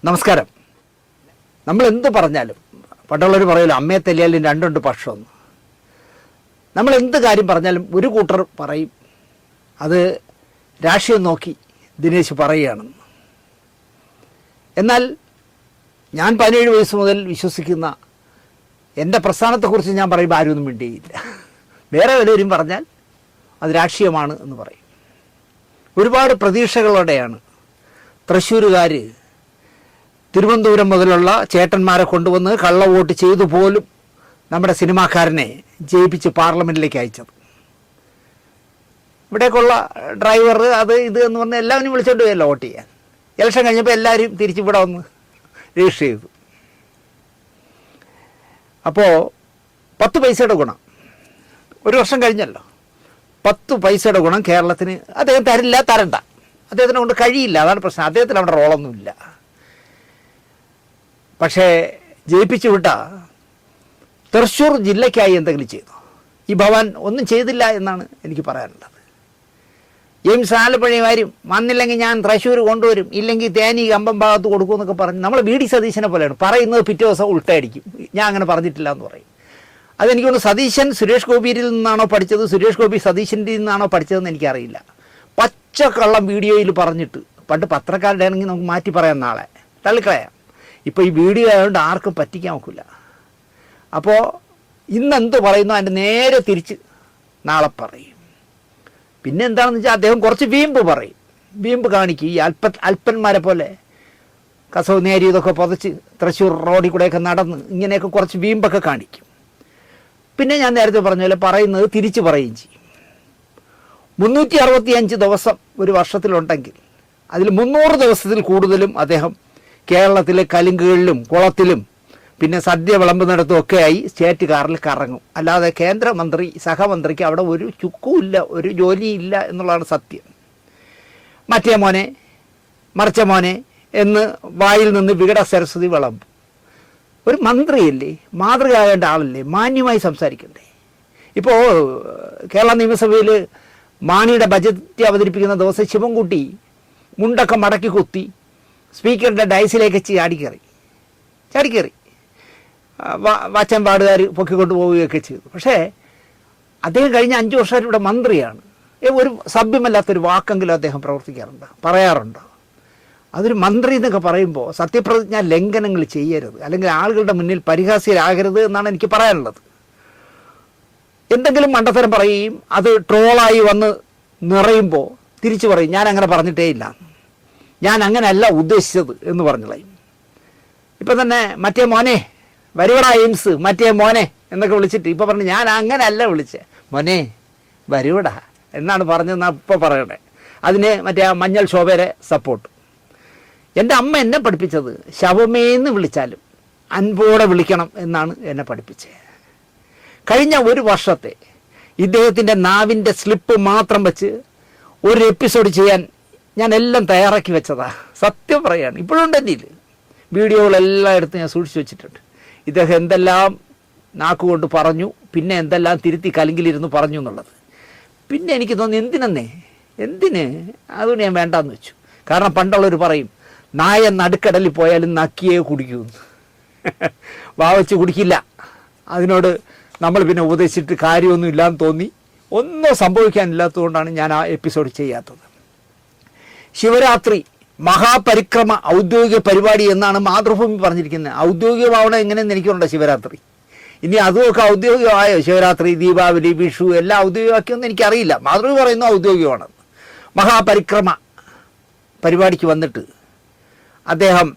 നമസ്കാരം. നമ്മൾ എന്ത് പറഞ്ഞാലും പണ്ടുള്ളവർ പറയുമല്ലോ, അമ്മയെ തല്ലിയാലും രണ്ടുണ്ട് പക്ഷമെന്ന്. നമ്മൾ എന്ത് കാര്യം പറഞ്ഞാലും ഒരു കൂട്ടർ പറയും അത് രാഷ്ട്രീയം നോക്കി ദിനേശ് പറയുകയാണെന്ന്. എന്നാൽ ഞാൻ 17 വയസ്സ് മുതൽ വിശ്വസിക്കുന്ന എൻ്റെ പ്രസ്ഥാനത്തെക്കുറിച്ച് ഞാൻ പറയുമ്പോൾ ആരും ഒന്നും മിണ്ടിയില്ല. വേറെ വല്ലവരും പറഞ്ഞാൽ അത് രാഷ്ട്രീയമാണ് എന്ന് പറയും. ഒരുപാട് പ്രതീക്ഷകളോടെയാണ് തൃശ്ശൂരുകാർ തിരുവനന്തപുരം മുതലുള്ള ചേട്ടന്മാരെ കൊണ്ടുവന്ന് കള്ള വോട്ട് ചെയ്തു പോലും നമ്മുടെ സിനിമാക്കാരനെ ജയിപ്പിച്ച് പാർലമെൻറ്റിലേക്ക് അയച്ചത്. ഇവിടേക്കുള്ള ഡ്രൈവർ അത് ഇത് എന്ന് പറഞ്ഞാൽ എല്ലാവരും വിളിച്ചോണ്ട് പോയല്ലോ വോട്ട് ചെയ്യാൻ. ഇലക്ഷൻ കഴിഞ്ഞപ്പോൾ എല്ലാവരും തിരിച്ചിവിടെ വന്ന് രജിസ്റ്റർ ചെയ്തു. അപ്പോൾ 10 പൈസയുടെ ഗുണം ഒരു വർഷം കഴിഞ്ഞല്ലോ. 10 പൈസയുടെ ഗുണം കേരളത്തിന് അദ്ദേഹം തരണ്ട. അദ്ദേഹത്തിനെ കൊണ്ട് കഴിയില്ല, അതാണ് പ്രശ്നം. അദ്ദേഹത്തിന് അവിടെ റോളൊന്നുമില്ല. പക്ഷേ ജയിപ്പിച്ചു വിട്ട തൃശ്ശൂർ ജില്ലയ്ക്കായി എന്തെങ്കിലും ചെയ്തു. ഈ ഭവാൻ ഒന്നും ചെയ്തില്ല എന്നാണ് എനിക്ക് പറയാനുള്ളത്. എയിംസ് ആലപ്പുഴമാരും വന്നില്ലെങ്കിൽ ഞാൻ തൃശ്ശൂർ കൊണ്ടുവരും, ഇല്ലെങ്കിൽ തേനി കമ്പം ഭാഗത്ത് കൊടുക്കുമെന്നൊക്കെ പറഞ്ഞ് നമ്മൾ VD സതീശനെ പോലെയാണ് പറയുന്നത്. പിറ്റേ ദിവസം ഉൾട്ടയടിക്കും, ഞാൻ അങ്ങനെ പറഞ്ഞിട്ടില്ല എന്ന് പറയും. അതെനിക്കൊന്ന് സതീശൻ സുരേഷ് ഗോപിയിൽ നിന്നാണോ പഠിച്ചത്, സുരേഷ് ഗോപി സതീശൻ്റെ നിന്നാണോ പഠിച്ചതെന്ന് എനിക്കറിയില്ല. പച്ചക്കള്ളം വീഡിയോയിൽ പറഞ്ഞിട്ട്, പണ്ട് പത്രക്കാരുടെ ആണെങ്കിൽ നമുക്ക് മാറ്റി പറയാം, നാളെ തള്ളിക്കളയാം. ഇപ്പോൾ ഈ വീഡിയോ ആയതുകൊണ്ട് ആർക്കും പറ്റിക്കാൻ നോക്കില്ല. അപ്പോൾ ഇന്നെന്ത് പറയുന്നു അതിൻ്റെ നേരെ തിരിച്ച് നാളെ പറയും. പിന്നെ എന്താണെന്ന് വെച്ചാൽ അദ്ദേഹം കുറച്ച് വീമ്പ് പറയും, വീമ്പ് കാണിക്കും. ഈ അല്പന്മാരെ പോലെ കസവ് നേരി ഇതൊക്കെ പുതച്ച് തൃശ്ശൂർ റോഡിൽ കൂടെയൊക്കെ നടന്ന് ഇങ്ങനെയൊക്കെ കുറച്ച് വീമ്പൊക്കെ കാണിക്കും. പിന്നെ ഞാൻ നേരത്തെ പറഞ്ഞ പോലെ പറയുന്നത് തിരിച്ച് പറയുകയും ചെയ്യും. 365 ദിവസം ഒരു വർഷത്തിലുണ്ടെങ്കിൽ അതിൽ 300 ദിവസത്തിൽ കൂടുതലും അദ്ദേഹം കേരളത്തിലെ കലുങ്കുകളിലും കുളത്തിലും പിന്നെ സദ്യ വിളമ്പുന്നിടത്തുമൊക്കെയായി സ്റ്റേറ്റ് കാറിൽ കറങ്ങും. അല്ലാതെ കേന്ദ്രമന്ത്രി സഹമന്ത്രിക്ക് അവിടെ ഒരു ചുക്കുമില്ല, ഒരു ജോലിയില്ല എന്നുള്ളതാണ് സത്യം. മറ്റേ മോനെ മറിച്ച മോനെ എന്ന് വായിൽ നിന്ന് വികട സരസ്വതി വിളമ്പും. ഒരു മന്ത്രിയല്ലേ, മാതൃകയാകേണ്ട ആളല്ലേ, മാന്യമായി സംസാരിക്കണ്ടേ? ഇപ്പോൾ കേരള നിയമസഭയിൽ മാണിയുടെ ബജറ്റ് അവതരിപ്പിക്കുന്ന ദിവസം ശിവൻകുട്ടി മുണ്ടൊക്കെ മടക്കി കുത്തി സ്പീക്കറുടെ ഡയസിലേക്ക് ചാടിക്കയറി വാച്ചൻപാടുകാർ പൊക്കിക്കൊണ്ട് പോവുകയൊക്കെ ചെയ്തു. പക്ഷേ അദ്ദേഹം കഴിഞ്ഞ 5 വർഷമായിട്ട് ഇവിടെ മന്ത്രിയാണ്. ഒരു സഭ്യമല്ലാത്തൊരു വാക്കെങ്കിലും അദ്ദേഹം പറയാറുണ്ടോ? അതൊരു മന്ത്രി എന്നൊക്കെ പറയുമ്പോൾ സത്യപ്രതിജ്ഞ ലംഘനങ്ങൾ ചെയ്യരുത്, അല്ലെങ്കിൽ ആളുകളുടെ മുന്നിൽ പരിഹാസ്യരാകരുത് എന്നാണ് എനിക്ക് പറയാനുള്ളത്. എന്തെങ്കിലും മണ്ടത്തരം പറയുകയും അത് ട്രോളായി വന്ന് നിറയുമ്പോൾ തിരിച്ചു പറയും ഞാൻ അങ്ങനെ പറഞ്ഞിട്ടേ ഇല്ല, ഞാൻ അങ്ങനെയല്ല ഉദ്ദേശിച്ചത് എന്ന് പറഞ്ഞുകളയും. ഇപ്പം തന്നെ മറ്റേ മോനെ വരുവട എയിംസ്, മറ്റേ മോനെ എന്നൊക്കെ വിളിച്ചിട്ട് ഇപ്പോൾ പറഞ്ഞു ഞാൻ അങ്ങനെയല്ല വിളിച്ചേ, മോനെ വരുവട എന്നാണ് പറഞ്ഞതെന്നാണ് ഇപ്പോൾ പറയണേ. അതിന് മറ്റേ ആ മഞ്ഞൾ ശോഭയുടെ സപ്പോർട്ട്. എൻ്റെ അമ്മ എന്നെ പഠിപ്പിച്ചത് ശവമേന്ന് വിളിച്ചാലും അൻപോടെ വിളിക്കണം എന്നാണ് എന്നെ പഠിപ്പിച്ചത്. കഴിഞ്ഞ ഒരു വർഷത്തെ ഇദ്ദേഹത്തിൻ്റെ നാവിൻ്റെ സ്ലിപ്പ് മാത്രം വെച്ച് ഒരു എപ്പിസോഡ് ചെയ്യാൻ ഞാൻ എല്ലാം തയ്യാറാക്കി വെച്ചതാ. സത്യം പറയാണ്, ഇപ്പോഴുണ്ട് എൻ്റെ കയ്യിൽ വീഡിയോകളെല്ലാം എടുത്ത് ഞാൻ സൂക്ഷിച്ചു വെച്ചിട്ടുണ്ട്. ഇദ്ദേഹം എന്തെല്ലാം നാക്കുകൊണ്ട് പറഞ്ഞു, പിന്നെ എന്തെല്ലാം തിരുത്തി കലിങ്കിലിരുന്ന് പറഞ്ഞു എന്നുള്ളത്. പിന്നെ എനിക്ക് തോന്നി എന്തിന് അതുകൊണ്ട് ഞാൻ വേണ്ടാന്ന് വെച്ചു. കാരണം പണ്ടുള്ളവർ പറയും നായ നടുക്കടലിൽ പോയാലും നക്കിയേ കുടിക്കുമെന്ന്. വാവച്ച് കുടിക്കില്ല. അതിനോട് നമ്മൾ പിന്നെ ഉപദേശിച്ചിട്ട് കാര്യമൊന്നും ഇല്ലാന്ന് തോന്നി. ഒന്നും സംഭവിക്കാനില്ലാത്തതുകൊണ്ടാണ് ഞാൻ ആ എപ്പിസോഡ് ചെയ്യാത്തത്. ശിവരാത്രി മഹാപരിക്രമ ഔദ്യോഗിക പരിപാടി എന്നാണ് മാതൃഭൂമി പറഞ്ഞിരിക്കുന്നത്. ഔദ്യോഗികമാവണം എങ്ങനെയെന്ന് എനിക്കുണ്ടോ ശിവരാത്രി? ഇനി അതുമൊക്കെ ഔദ്യോഗികമായോ? ശിവരാത്രി, ദീപാവലി, വിഷു എല്ലാം ഔദ്യോഗികമാക്കിയൊന്നും എനിക്കറിയില്ല. മാതൃഭൂമി പറയുന്നു ഔദ്യോഗികമാണ്. മഹാപരിക്രമ പരിപാടിക്ക് വന്നിട്ട് അദ്ദേഹം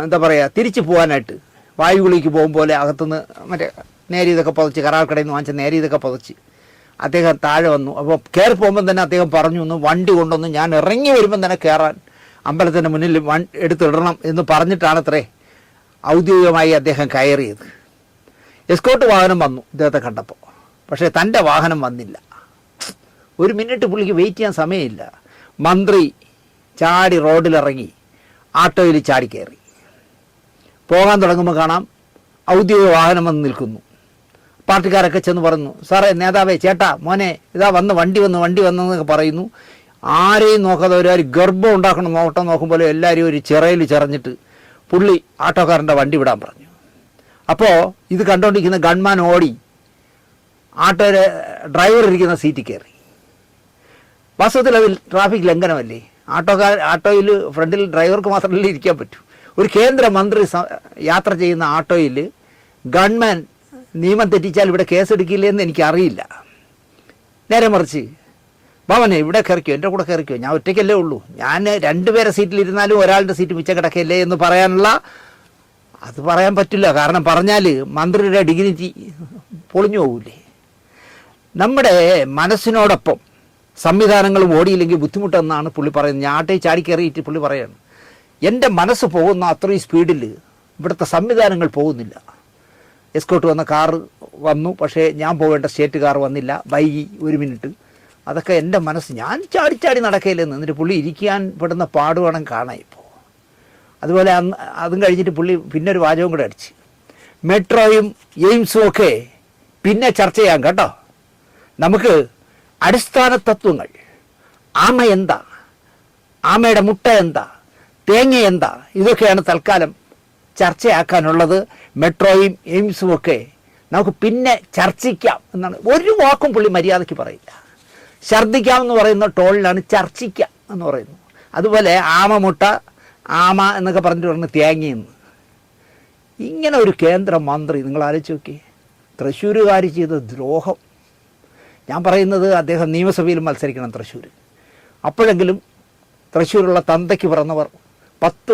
എന്താ പറയുക, തിരിച്ചു പോകാനായിട്ട് വായുകുളിക്ക് പോകും പോലെ അകത്തുനിന്ന് മറ്റേ നേരിയതൊക്കെ പുതച്ച്, കരാർക്കടയിൽ നിന്ന് വാങ്ങിച്ച നേരിയതൊക്കെ പുതച്ച് അദ്ദേഹം താഴെ വന്നു. അപ്പോൾ കയറി പോകുമ്പം തന്നെ അദ്ദേഹം പറഞ്ഞു ഒന്ന് വണ്ടി കൊണ്ടൊന്ന് ഞാൻ ഇറങ്ങി വരുമ്പം തന്നെ കയറാൻ അമ്പലത്തിൻ്റെ മുന്നിൽ എടുത്തിടണം എന്ന് പറഞ്ഞിട്ടാണത്രേ ഔദ്യോഗികമായി അദ്ദേഹം കയറിയത്. എസ്കോട്ട് വാഹനം വന്നു ഇദ്ദേഹത്തെ കണ്ടപ്പോൾ. പക്ഷേ തൻ്റെ വാഹനം വന്നില്ല. 1 മിനിറ്റ് പുള്ളിക്ക് വെയിറ്റ് ചെയ്യാൻ സമയമില്ല. മന്ത്രി ചാടി റോഡിലിറങ്ങി ആട്ടോയിൽ ചാടിക്കയറി. പോകാൻ തുടങ്ങുമ്പോൾ കാണാം ഔദ്യോഗിക വാഹനം വന്ന് നിൽക്കുന്നു. പാർട്ടിക്കാരൊക്കെ ചെന്ന് പറഞ്ഞു സാറേ, നേതാവേ, ചേട്ടാ, മോനെ, ഇതാ വണ്ടി വന്നെന്നൊക്കെ പറയുന്നു. ആരെയും നോക്കാതെ ഒരു ഗർഭം ഉണ്ടാക്കണം നോട്ടം നോക്കുമ്പോൾ എല്ലാവരും ഒരു ചിറയിൽ ചിറഞ്ഞിട്ട് പുള്ളി ആട്ടോക്കാരൻ്റെ വണ്ടി വിടാൻ പറഞ്ഞു. അപ്പോൾ ഇത് കണ്ടുകൊണ്ടിരിക്കുന്ന ഗൺമാൻ ഓടി ആട്ടോയുടെ ഡ്രൈവർ ഇരിക്കുന്ന സീറ്റിൽ കയറി. വാസ്തവത്തിൽ അതിൽ ട്രാഫിക് ലംഘനമല്ലേ? ആട്ടോയിൽ ഫ്രണ്ടിൽ ഡ്രൈവർക്ക് മാത്രമല്ലേ ഇരിക്കാൻ പറ്റൂ. ഒരു കേന്ദ്രമന്ത്രി യാത്ര ചെയ്യുന്ന ആട്ടോയിൽ ഗവൺമെൻ നിയമം തെറ്റിച്ചാൽ ഇവിടെ കേസെടുക്കില്ലെന്ന് എനിക്കറിയില്ല. നേരെ മറിച്ച് ഭവനെ ഇവിടെ കയറിക്കോ, എൻ്റെ കൂടെ കയറിക്കോ, ഞാൻ ഒറ്റയ്ക്കല്ലേ ഉള്ളൂ, ഞാൻ 2 പേരെ സീറ്റിലിരുന്നാലും ഒരാളുടെ സീറ്റ് മിച്ചം കിടക്കല്ലേ എന്ന് പറയാനുള്ള അത് പറയാൻ പറ്റില്ല. കാരണം പറഞ്ഞാൽ മന്ത്രിയുടെ ഡിഗ്നിറ്റി പൊളിഞ്ഞു പോകില്ലേ. നമ്മുടെ മനസ്സിനോടൊപ്പം സംവിധാനങ്ങളും ഓടിയില്ലെങ്കിൽ ബുദ്ധിമുട്ടെന്നാണ് പുള്ളി പറയുന്നത്. ഞാട്ടേ ചാടിക്കയറിയിട്ട് പുള്ളി പറയാണ്, എൻ്റെ മനസ്സ് പോകുന്ന അത്രയും സ്പീഡിൽ ഇവിടുത്തെ സംവിധാനങ്ങൾ പോകുന്നില്ല. എസ്കോട്ട് വന്ന കാറ് വന്നു, പക്ഷേ ഞാൻ പോകേണ്ട സ്റ്റേറ്റ് കാർ വന്നില്ല, വൈകി 1 മിനിറ്റ്. അതൊക്കെ എൻ്റെ മനസ്സ്, ഞാൻ ചാടി നടക്കയില്ലെന്ന്. എന്നിട്ട് പുള്ളി ഇരിക്കാൻ പെടുന്ന പാടുവേണം കാണാൻ ഇപ്പോൾ. അതുപോലെ അതും കഴിഞ്ഞിട്ട് പുള്ളി പിന്നെ ഒരു വാചകം കൂടെ അടിച്ച്, മെട്രോയും എയിംസും ഒക്കെ പിന്നെ ചർച്ച ചെയ്യാം കേട്ടോ, നമുക്ക് അടിസ്ഥാന തത്വങ്ങൾ, ആമ എന്താ, ആമയുടെ മുട്ട എന്താ, തേങ്ങ എന്താ, ഇതൊക്കെയാണ് തൽക്കാലം ചർച്ചയാക്കാനുള്ളത്. മെട്രോയും എയിംസും ഒക്കെ നമുക്ക് പിന്നെ ചർച്ചിക്കാം എന്നാണ്. ഒരു വാക്കും പുള്ളി മര്യാദയ്ക്ക് പറയില്ല. ഛർദ്ദിക്കാം എന്ന് പറയുന്ന ടോളിലാണ് ചർച്ചിക്കാം എന്ന് പറയുന്നു. അതുപോലെ ആമ മുട്ട, ആമ എന്നൊക്കെ പറഞ്ഞിട്ട് പറഞ്ഞ് തേങ്ങയെന്ന്. ഇങ്ങനെ ഒരു കേന്ദ്രമന്ത്രി നിങ്ങൾ ആലോചിച്ച് നോക്കി. തൃശ്ശൂരുകാർ ചെയ്ത ദ്രോഹം. ഞാൻ പറയുന്നത് അദ്ദേഹം നിയമസഭയിൽ മത്സരിക്കണം തൃശ്ശൂർ. അപ്പോഴെങ്കിലും തൃശ്ശൂരുള്ള തന്തയ്ക്ക് പിറന്നവർ 10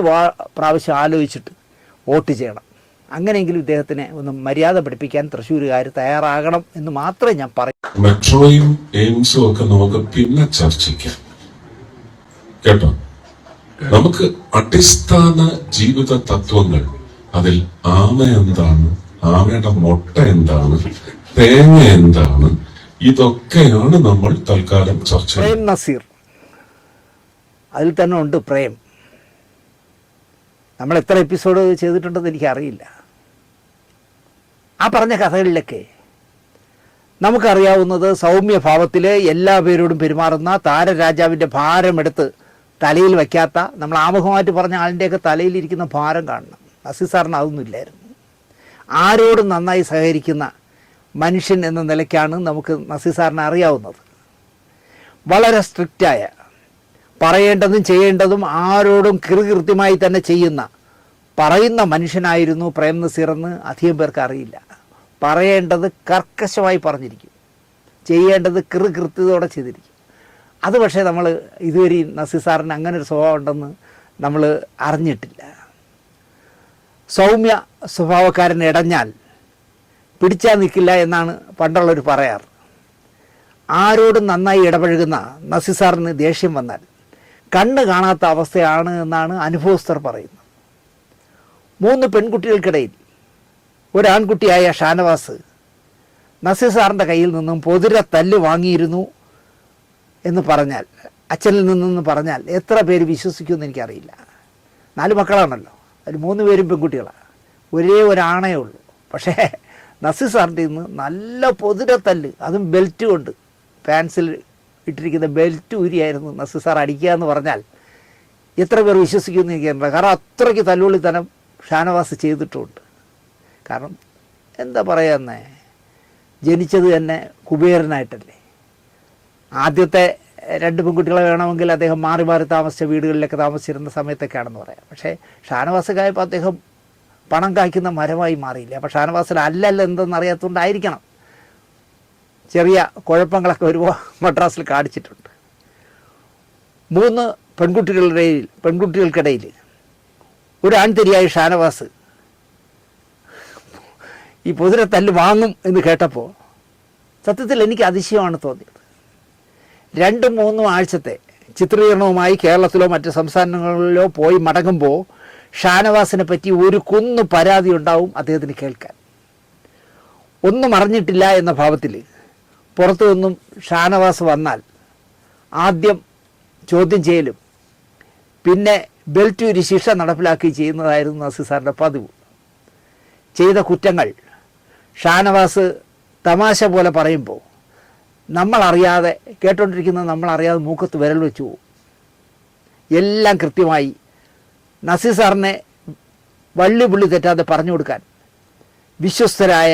പ്രാവശ്യം ആലോചിച്ചിട്ട് വോട്ട് ചെയ്യണം. അങ്ങനെയെങ്കിലും ഇദ്ദേഹത്തിനെ ഒന്ന് മര്യാദ പഠിപ്പിക്കാൻ തൃശ്ശൂരുകാർ തയ്യാറാകണം എന്ന് മാത്രമേ ഞാൻ പറയൂ. മെട്രോയും എയിംസും ഒക്കെ നമുക്ക് പിന്നെ ചർച്ചിക്കാം കേട്ടോ. നമുക്ക് അടിസ്ഥാന ജീവിത തത്വങ്ങൾ, അതിൽ ആമ എന്താണ്, ആമയുടെ മുട്ട എന്താണ്, തേങ്ങ എന്താണ്, ഇതൊക്കെയാണ് നമ്മൾ തൽക്കാലം ചർച്ച ചെയ്യുന്നത്. പ്രേം നസീർ, അതിൽ തന്നെ ഉണ്ട് പ്രേം. നമ്മൾ എത്ര എപ്പിസോഡ് ചെയ്തിട്ടുണ്ടെന്ന് എനിക്കറിയില്ല. ആ പറഞ്ഞ കഥകളിലൊക്കെ നമുക്കറിയാവുന്നത് സൗമ്യഭാവത്തിൽ എല്ലാ പേരോടും പെരുമാറുന്ന താരരാജാവിൻ്റെ ഭാരമെടുത്ത് തലയിൽ വയ്ക്കാത്ത, നമ്മൾ ആമുഖമായിട്ട് പറഞ്ഞ ആളിൻ്റെയൊക്കെ തലയിലിരിക്കുന്ന ഭാരം കാണണം. നസീർ സാറിന് അതൊന്നും ഇല്ലായിരുന്നു. ആരോടും നന്നായി സഹകരിക്കുന്ന മനുഷ്യൻ എന്ന നിലയ്ക്കാണ് നമുക്ക് നസീർ സാറിനെ അറിയാവുന്നത്. വളരെ സ്ട്രിക്റ്റായ, പറയേണ്ടതും ചെയ്യേണ്ടതും ആരോടും കൃത്യമായി തന്നെ പറയുന്ന മനുഷ്യനായിരുന്നു പ്രേം നസീർ എന്ന് അധികം പേർക്ക് അറിയില്ല. പറയേണ്ടത് കർക്കശമായി പറഞ്ഞിരിക്കും, ചെയ്യേണ്ടത് കൃത്യതയോടെ ചെയ്തിരിക്കും. അത് പക്ഷേ നമ്മൾ ഇതുവരെ നസീർ സാറിന് അങ്ങനെ ഒരു സ്വഭാവം ഉണ്ടെന്ന് നമ്മൾ അറിഞ്ഞിട്ടില്ല. സൗമ്യ സ്വഭാവക്കാരൻ ഇടഞ്ഞാൽ പിടിച്ചാൽ നിൽക്കില്ല എന്നാണ് പണ്ടുള്ളവർ പറയാറ്. ആരോടും നന്നായി ഇടപഴകുന്ന നസീർ സാറിന് ദേഷ്യം വന്നാൽ കണ്ണ് കാണാത്ത അവസ്ഥയാണ് എന്നാണ് അനുഭവസ്ഥർ പറയുന്നത്. 3 പെൺകുട്ടികൾക്കിടയിൽ ഒരു ആൺകുട്ടിയായ ഷാനവാസ് നസീർ സാറിൻ്റെ കയ്യിൽ നിന്നും പൊതിര തല്ല് വാങ്ങിയിരുന്നു എന്ന് പറഞ്ഞാൽ, അച്ഛനിൽ നിന്നെന്ന് പറഞ്ഞാൽ എത്ര പേര് വിശ്വസിക്കുമെന്ന് എനിക്കറിയില്ല. 4 മക്കളാണല്ലോ, അതിൽ 3 പേരും പെൺകുട്ടികളാണ്, ഒരേ ഒരാണേ ഉള്ളൂ. പക്ഷേ നസീർ സാറിൻ്റെ ഇന്ന് നല്ല പൊതിരത്തല്ല്, അതും ബെൽറ്റ് കൊണ്ട്, പാൻസിൽ ഇട്ടിരിക്കുന്ന ബെൽറ്റ് ഊരിയായിരുന്നു നസീർ സാർ അടിക്കുക എന്ന് പറഞ്ഞാൽ എത്ര പേർ വിശ്വസിക്കുമെന്ന് എനിക്കറിയില്ല. കാരണം അത്രയ്ക്ക് തല്ലുള്ളിത്തനം ഷാനവാസ് ചെയ്തിട്ടുമുണ്ട്. കാരണം എന്താ പറയാന്നേ, ജനിച്ചത് തന്നെ കുബേരനായിട്ടല്ലേ. ആദ്യത്തെ 2 പെൺകുട്ടികളെ വേണമെങ്കിൽ അദ്ദേഹം മാറി മാറി താമസിച്ച വീടുകളിലൊക്കെ താമസിച്ചിരുന്ന സമയത്തൊക്കെയാണെന്ന് പറയാം. പക്ഷേ ഷാനവാസക്കായപ്പോൾ അദ്ദേഹം പണം കായ്ക്കുന്ന മരമായി മാറിയില്ല. അപ്പോൾ ഷാനവാസിൽ അല്ലല്ല എന്തെന്നറിയാത്തതുകൊണ്ടായിരിക്കണം ചെറിയ കുഴപ്പങ്ങളൊക്കെ ഒരുപാട് മദ്രാസിൽ കാണിച്ചിട്ടുണ്ട്. 3 പെൺകുട്ടികൾക്കിടയിൽ ഒരു ആൺതരിയായ ഷാനവാസ് ഈ പൊതിര തല്ല് വാങ്ങും എന്ന് കേട്ടപ്പോൾ സത്യത്തിൽ എനിക്ക് അതിശയമാണ് തോന്നിയത്. 2-3 ആഴ്ചത്തെ ചിത്രീകരണവുമായി കേരളത്തിലോ മറ്റ് സംസ്ഥാനങ്ങളിലോ പോയി മടങ്ങുമ്പോൾ ഷാനവാസിനെ പറ്റി ഒരു കുന്നു പരാതി ഉണ്ടാവും അദ്ദേഹത്തിന് കേൾക്കാൻ. ഒന്നും അറിഞ്ഞിട്ടില്ല എന്ന ഭാവത്തിൽ പുറത്തു നിന്നും ഷാനവാസ് വന്നാൽ ആദ്യം ചോദ്യം ചെയ്യലും പിന്നെ ബെൽറ്റൂരി ശിക്ഷ നടപ്പിലാക്കി ചെയ്യുന്നതായിരുന്നു നസീർ സാറിൻ്റെ പതിവ്. ചെയ്ത കുറ്റങ്ങൾ ഷാനവാസ് തമാശ പോലെ പറയുമ്പോൾ നമ്മളറിയാതെ, കേട്ടോണ്ടിരിക്കുന്ന നമ്മളറിയാതെ മൂക്കത്ത് വിരൽ വെച്ച് പോകും. എല്ലാം കൃത്യമായി നസീർ സാറിനെ വള്ളി പുള്ളി തെറ്റാതെ പറഞ്ഞു കൊടുക്കാൻ വിശ്വസ്തരായ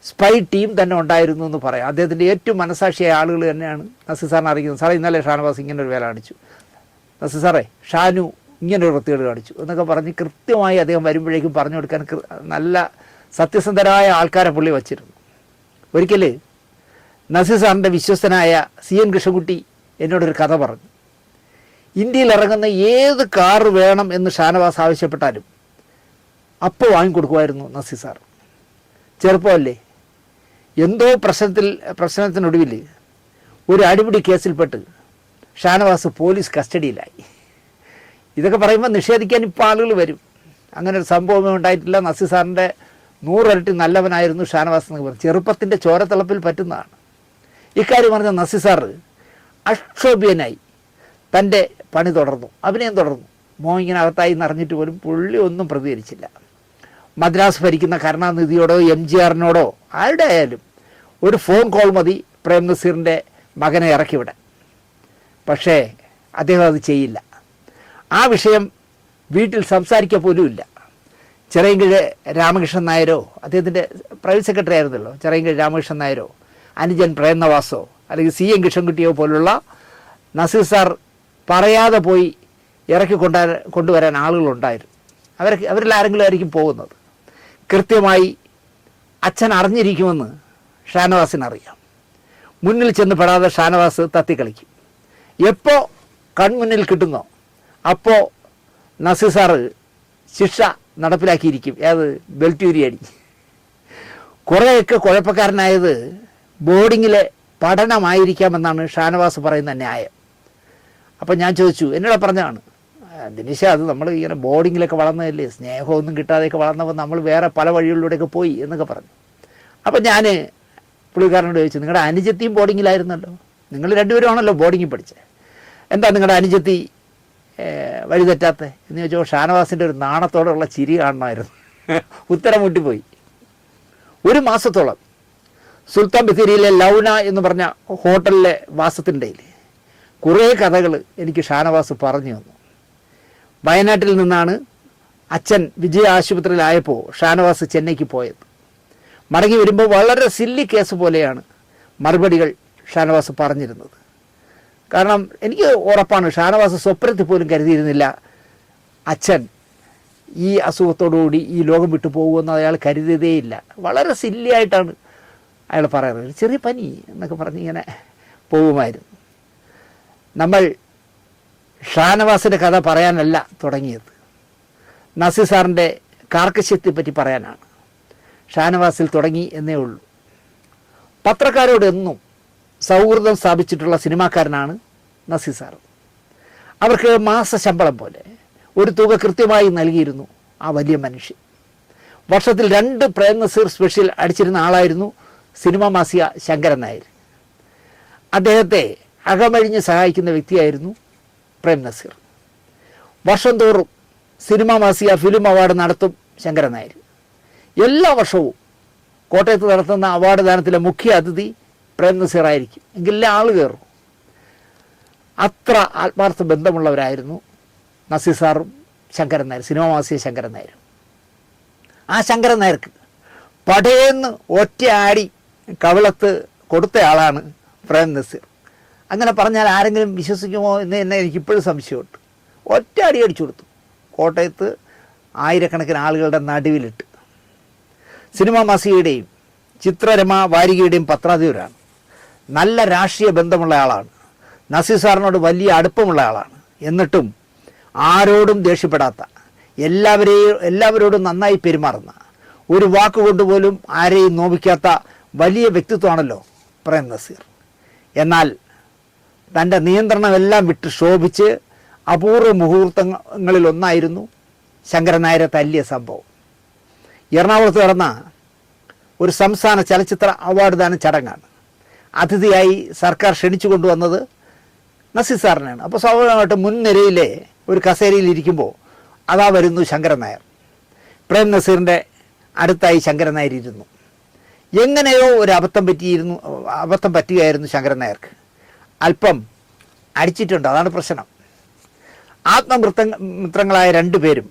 സ്പൈ ടീം തന്നെ ഉണ്ടായിരുന്നു എന്ന് പറയാം. അദ്ദേഹത്തിൻ്റെ ഏറ്റവും മനസാക്ഷിയായ ആളുകൾ തന്നെയാണ് നസീർ സാറിനെ അറിയിക്കുന്നത്. സാറേ, ഇന്നലെ ഷാനവാസ് ഇങ്ങനൊരു വേല കാണിച്ചു, നസീർ സാറേ ഷാനു ഇങ്ങനൊരു വൃത്തികേട് കാണിച്ചു എന്നൊക്കെ പറഞ്ഞ് കൃത്യമായി അദ്ദേഹം വരുമ്പോഴേക്കും പറഞ്ഞു കൊടുക്കാൻ നല്ല സത്യസന്ധരായ ആൾക്കാരെ പുള്ളി വച്ചിരുന്നു. ഒരിക്കൽ നസീർ സാറിൻ്റെ വിശ്വസ്തനായ CN കൃഷ്ണൻകുട്ടി എന്നോടൊരു കഥ പറഞ്ഞു. ഇന്ത്യയിൽ ഇറങ്ങുന്ന ഏത് കാറ് വേണം എന്ന് ഷാനവാസ് ആവശ്യപ്പെട്ടാലും അപ്പോൾ വാങ്ങിക്കൊടുക്കുമായിരുന്നു നസീർ സാർ. ചെറുപ്പമല്ലേ, എന്തോ പ്രശ്നത്തിനൊടുവിൽ ഒരു അടിപിടി കേസിൽപ്പെട്ട് ഷാനവാസ് പോലീസ് കസ്റ്റഡിയിലായി. ഇതൊക്കെ പറയുമ്പോൾ നിഷേധിക്കാൻ ഇപ്പോൾ ആളുകൾ വരും. അങ്ങനെ ഒരു സംഭവമേ ഉണ്ടായിട്ടില്ല. നസീർ സാറിൻ്റെ 100 ഇരട്ടി നല്ലവനായിരുന്നു ഷാനവാസ് എന്നൊക്കെ പറഞ്ഞു. ചെറുപ്പത്തിൻ്റെ ചോരത്തിളപ്പിൽ പറ്റുന്നതാണ് ഇക്കാര്യം. പറഞ്ഞ നസീർ സാറ് അക്ഷോഭ്യനായി തൻ്റെ പണി തുടർന്നു, അഭിനയം തുടർന്നു. മോഹിങ്ങിനകത്തായി എന്നറിഞ്ഞിട്ട് പോലും പുള്ളി ഒന്നും പ്രതികരിച്ചില്ല. മദ്രാസ് ഭരിക്കുന്ന കരുണാനിധിയോടോ MGRനോടോ ആരുടെ ആയാലും ഒരു ഫോൺ കോൾ മതി പ്രേം നസീറിൻ്റെ മകനെ ഇറക്കിവിടാൻ. പക്ഷേ അദ്ദേഹം അത് ചെയ്യില്ല. ആ വിഷയം വീട്ടിൽ സംസാരിക്കുക പോലുമില്ല. ചിറയൻകീഴ് രാമകൃഷ്ണൻ നായരോ, അദ്ദേഹത്തിൻ്റെ പ്രൈവറ്റ് സെക്രട്ടറി ആയിരുന്നല്ലോ, ചിറയൻകീഴ് രാമകൃഷ്ണൻ നായരോ അനുജൻ പ്രേംനവാസോ അല്ലെങ്കിൽ CN കൃഷ്ണൻകുട്ടിയോ പോലുള്ള നസീർ സാർ പറയാതെ പോയി ഇറക്കി കൊണ്ടുവരാൻ ആളുകളുണ്ടായിരുന്നു. അവരിൽ ആരെങ്കിലും ആയിരിക്കും പോകുന്നത്. കൃത്യമായി അച്ഛൻ അറിഞ്ഞിരിക്കുമെന്ന് ഷാനവാസിനറിയാം. മുന്നിൽ ചെന്ന് പെടാതെ ഷാനവാസ് തത്തിക്കളിക്കും. എപ്പോൾ കൺമുന്നിൽ കിട്ടുന്നോ അപ്പോൾ നസീർ സാറ് ശിക്ഷ നടപ്പിലാക്കിയിരിക്കും. ഏത് ബെൽറ്റൂരിയടി. കുറേയൊക്കെ കുഴപ്പക്കാരനായത് ബോർഡിങ്ങിലെ പഠനമായിരിക്കാമെന്നാണ് ഷാനവാസ് പറയുന്ന ന്യായം. അപ്പം ഞാൻ ചോദിച്ചു, എന്നോട് പറഞ്ഞതാണ്, ദിനേശ അത് നമ്മൾ ഇങ്ങനെ ബോർഡിങ്ങിലൊക്കെ വളർന്നതല്ലേ, സ്നേഹമൊന്നും കിട്ടാതെയൊക്കെ വളർന്നപ്പോൾ നമ്മൾ വേറെ പല വഴികളിലൂടെയൊക്കെ പോയി എന്നൊക്കെ പറഞ്ഞു. അപ്പം ഞാൻ പുള്ളിക്കാരനോട് ചോദിച്ചു, നിങ്ങളുടെ അനുജത്തിയും ബോർഡിങ്ങിലായിരുന്നല്ലോ, നിങ്ങൾ രണ്ടുപേരുമാണല്ലോ ബോർഡിങ്ങിൽ പഠിച്ചത്, എന്താ നിങ്ങളുടെ അനുജത്തി വഴി തെറ്റാത്ത എന്ന് ചോദിച്ചപ്പോൾ ഷാനവാസിൻ്റെ ഒരു നാണത്തോടുള്ള ചിരി കാണണമായിരുന്നു. ഉത്തരം മുട്ടിപ്പോയി. 1 മാസത്തോളം സുൽത്താൻ ബത്തേരിയിലെ ലൗന എന്ന് പറഞ്ഞ ഹോട്ടലിലെ വാസത്തിൻ്റെ കുറേ കഥകൾ എനിക്ക് ഷാനവാസ് പറഞ്ഞു തന്നു. വയനാട്ടിൽ നിന്നാണ് അച്ഛൻ വിജയ ആശുപത്രിയിലായപ്പോൾ ഷാനവാസ് ചെന്നൈക്ക് പോയത്. മടങ്ങി വരുമ്പോൾ വളരെ സില്ലി കേസ് പോലെയാണ് മറുപടികൾ ഷാനവാസ് പറഞ്ഞിരുന്നത്. കാരണം എനിക്ക് ഉറപ്പാണ് ഷാനവാസ് സ്വപ്നത്തിൽ പോലും കരുതിയിരുന്നില്ല അച്ഛൻ ഈ അസുഖത്തോടുകൂടി ഈ ലോകം വിട്ടു പോകുമെന്ന് അയാൾ കരുതിയതേയില്ല. വളരെ സില്ലിയായിട്ടാണ് അയാൾ പറയാറ്. ചെറിയ പനി എന്നൊക്കെ പറഞ്ഞ് ഇങ്ങനെ പോകുമായിരുന്നു. നമ്മൾ ഷാനവാസിൻ്റെ കഥ പറയാനല്ല തുടങ്ങിയത്, നസീർ സാറിൻ്റെ കാർക്കശ്യത്തെപ്പറ്റി പറയാനാണ്. ഷാനവാസിൽ തുടങ്ങി എന്നേ ഉള്ളൂ. പത്രക്കാരോട് എന്നും സൗഹൃദം സ്ഥാപിച്ചിട്ടുള്ള സിനിമാക്കാരനാണ് നസീർ സാർ. അവർക്ക് മാസശമ്പളം പോലെ ഒരു തുക കൃത്യമായി നൽകിയിരുന്നു ആ വലിയ മനുഷ്യൻ. വർഷത്തിൽ 2 പ്രേം നസീർ സ്പെഷ്യൽ അടിച്ചിരുന്ന ആളായിരുന്നു സിനിമാ മാസിക ശങ്കരൻ നായർ. അദ്ദേഹത്തെ അകമഴിഞ്ഞ് സഹായിക്കുന്ന വ്യക്തിയായിരുന്നു പ്രേം നസീർ. വർഷം തോറും സിനിമാ മാസിക ഫിലിം അവാർഡ് നടത്തും ശങ്കരൻ നായർ. എല്ലാ വർഷവും കോട്ടയത്ത് നടത്തുന്ന അവാർഡ് ദാനത്തിലെ മുഖ്യ അതിഥി പ്രേം നസീർ ആയിരിക്കും. എങ്കിലേ ആൾ കയറും. അത്ര ആത്മാർത്ഥ ബന്ധമുള്ളവരായിരുന്നു നസീർ സാറും ശങ്കരൻ നായർ, സിനിമാ മാസിക ശങ്കരൻ നായരും. ആ ശങ്കരൻ നായർക്ക് പടേന്ന് ഒറ്റയാടി കവിളത്ത് കൊടുത്തയാളാണ് പ്രേം നസീർ. അങ്ങനെ പറഞ്ഞാൽ ആരെങ്കിലും വിശ്വസിക്കുമോ എന്ന് തന്നെ എനിക്കിപ്പോഴും സംശയമുണ്ട്. ഒറ്റ അടി അടിച്ചു കൊടുത്തു. കോട്ടയത്ത് ആയിരക്കണക്കിന് ആളുകളുടെ നടുവിലിട്ട്. സിനിമാ മാസികയുടെയും ചിത്രരമ വാരികയുടെയും പത്രാധിപരാണ്. നല്ല രാഷ്ട്രീയ ബന്ധമുള്ള ആളാണ്. നസീർ സാറിനോട് വലിയ അടുപ്പമുള്ള ആളാണ്. എന്നിട്ടും ആരോടും ദേഷ്യപ്പെടാത്ത, എല്ലാവരോടും നന്നായി പെരുമാറുന്ന, ഒരു വാക്കുകൊണ്ട് പോലും ആരെയും നോവിക്കാത്ത വലിയ വ്യക്തിത്വമാണല്ലോ പ്രേം നസീർ. എന്നാൽ തൻ്റെ നിയന്ത്രണമെല്ലാം വിട്ട് ശോഭിച്ച് അപൂർവ മുഹൂർത്തങ്ങളിലൊന്നായിരുന്നു ശങ്കരൻ നായരെ തല്ലിയ സംഭവം. എറണാകുളത്ത് നടന്ന ഒരു സംസ്ഥാന ചലച്ചിത്ര അവാർഡ് ദാന ചടങ്ങാണ്. അതിഥിയായി സർക്കാർ ക്ഷണിച്ചു കൊണ്ടുവന്നത് നസീർ സാറിനാണ്. അപ്പോൾ സ്വാഭാവികമായിട്ടും മുൻനിരയിലെ ഒരു കസേരയിൽ ഇരിക്കുമ്പോൾ അതാ വരുന്നു ശങ്കരൻ നായർ. പ്രേം നസീറിൻ്റെ അടുത്തായി ശങ്കരൻ നായർ ഇരുന്നു. എങ്ങനെയോ ഒരു അബദ്ധം പറ്റുകയായിരുന്നു ശങ്കരൻ നായർക്ക്. അല്പം അടിച്ചിട്ടുണ്ട്, അതാണ് പ്രശ്നം. മിത്രങ്ങളായ രണ്ടുപേരും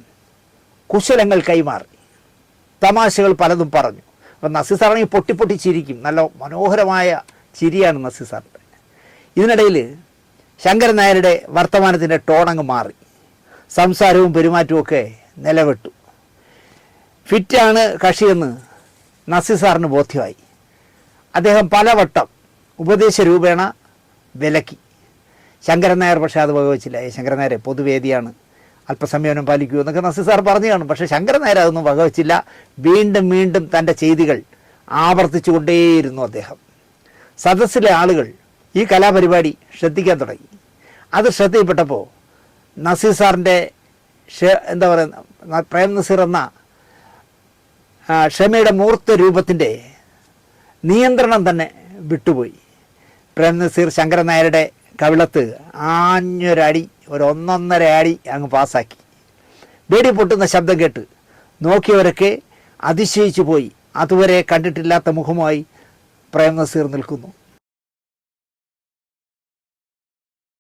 കുശലങ്ങൾ കൈമാറി, തമാശകൾ പലതും പറഞ്ഞു. അപ്പം നസീർ സാറാണെങ്കിൽ പൊട്ടി ചിരിക്കും, നല്ല മനോഹരമായ ചിരിയാണ് നസീർ സാറിൻ്റെ. ഇതിനിടയിൽ ശങ്കരൻ നായരുടെ വർത്തമാനത്തിൻ്റെ ടോണങ്ങ് മാറി, സംസാരവും പെരുമാറ്റവും ഒക്കെ നിലവിട്ടു. ഫിറ്റാണ് കക്ഷിയെന്ന് നസീർ സാറിന് ബോധ്യമായി. അദ്ദേഹം പലവട്ടം ഉപദേശ രൂപേണ വിലക്കി. ശങ്കരൻ നായർ പക്ഷേ അത് വകവച്ചില്ല. ശങ്കരൻ നായരെ പൊതുവേദിയാണ്, അല്പസംയമനം പാലിക്കൂ എന്നൊക്കെ നസീർ സാർ പറഞ്ഞു കാണും. പക്ഷേ ശങ്കരൻ നായർ അതൊന്നും വകവച്ചില്ല. വീണ്ടും തൻ്റെ ചെയ്തികൾ ആവർത്തിച്ചു കൊണ്ടേയിരുന്നു അദ്ദേഹം. സദസ്സിലെ ആളുകൾ ഈ കലാപരിപാടി ശ്രദ്ധിക്കാൻ തുടങ്ങി. അത് ശ്രദ്ധയിൽപ്പെട്ടപ്പോൾ നസീർ സാറിൻ്റെ എന്താ പറയുക, പ്രേം നസീർ എന്ന ക്ഷമയുടെ മൂർത്ത രൂപത്തിൻ്റെ നിയന്ത്രണം തന്നെ വിട്ടുപോയി. പ്രേം നസീർ ശങ്കരൻ നായരുടെ കവിളത്ത് ആഞ്ഞൊരടി, ഒരു 1.5 അടി അങ്ങ് പാസ്സാക്കി. വെടി പൊട്ടുന്ന ശബ്ദം കേട്ട് നോക്കിയവരൊക്കെ അതിശയിച്ചു പോയി. അതുവരെ കണ്ടിട്ടില്ലാത്ത മുഖമായി പ്രേം നസീർ നിൽക്കുന്നു.